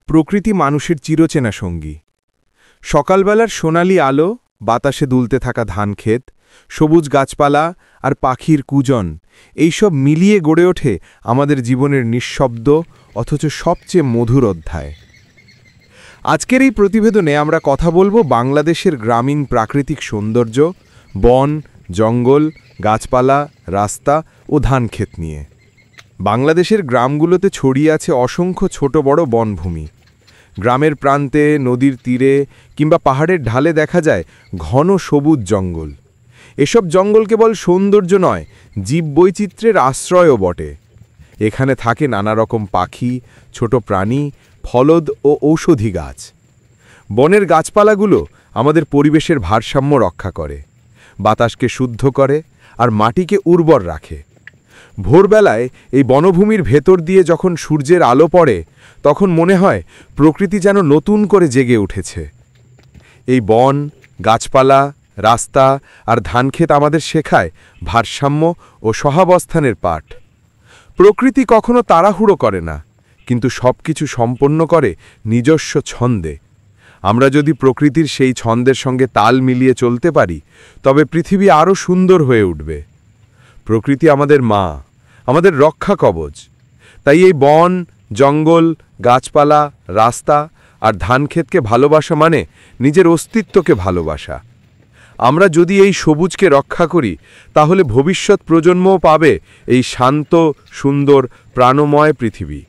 প্রকৃতি মানুষের চিরচেনা সঙ্গী। সকালবেলার সোনালি আলো, বাতাসে দুলতে থাকা ধানক্ষেত, সবুজ গাছপালা আর পাখির কুজন, এইসব মিলিয়ে গড়ে ওঠে আমাদের জীবনের নিঃশব্দ অথচ সবচেয়ে মধুর অধ্যায়। আজকের এই প্রতিবেদনে আমরা কথা বলবো বাংলাদেশের গ্রামীণ প্রাকৃতিক সৌন্দর্য, বন, জঙ্গল, গাছপালা, রাস্তা ও ধানক্ষেত নিয়ে। বাংলাদেশের গ্রামগুলোতে ছড়িয়ে আছে অসংখ্য ছোট বড় বনভূমি। গ্রামের প্রান্তে, নদীর তীরে কিংবা পাহাড়ের ঢালে দেখা যায় ঘন সবুজ জঙ্গল। এসব জঙ্গল কেবল সৌন্দর্য নয়, জীববৈচিত্র্যের আশ্রয়ও বটে। এখানে থাকে নানা রকম পাখি, ছোট প্রাণী, ফলদ ও ঔষধি গাছ। বনের গাছপালাগুলো আমাদের পরিবেশের ভারসাম্য রক্ষা করে, বাতাসকে শুদ্ধ করে আর মাটিকে উর্বর রাখে। ভোরবেলায় এই বনভূমির ভেতর দিয়ে যখন সূর্যের আলো পড়ে, তখন মনে হয় প্রকৃতি যেন নতুন করে জেগে উঠেছে। এই বন, গাছপালা, রাস্তা আর ধানক্ষেত আমাদের শেখায় ভারসাম্য ও সহাবস্থানের পাঠ। প্রকৃতি কখনো তাড়াহুড়ো করে না, কিন্তু সবকিছু সম্পন্ন করে নিজস্ব ছন্দে। আমরা যদি প্রকৃতির সেই ছন্দের সঙ্গে তাল মিলিয়ে চলতে পারি, তবে পৃথিবী আরও সুন্দর হয়ে উঠবে। প্রকৃতি আমাদের মা, আমাদের রক্ষা কবচ। তাই এই বন, জঙ্গল, গাছপালা, রাস্তা আর ধানক্ষেতকে ভালোবাসা মানে নিজের অস্তিত্বকে ভালোবাসা। আমরা যদি এই সবুজকে রক্ষা করি, তাহলে ভবিষ্যৎ প্রজন্মও পাবে এই শান্ত, সুন্দর, প্রাণময় পৃথিবী।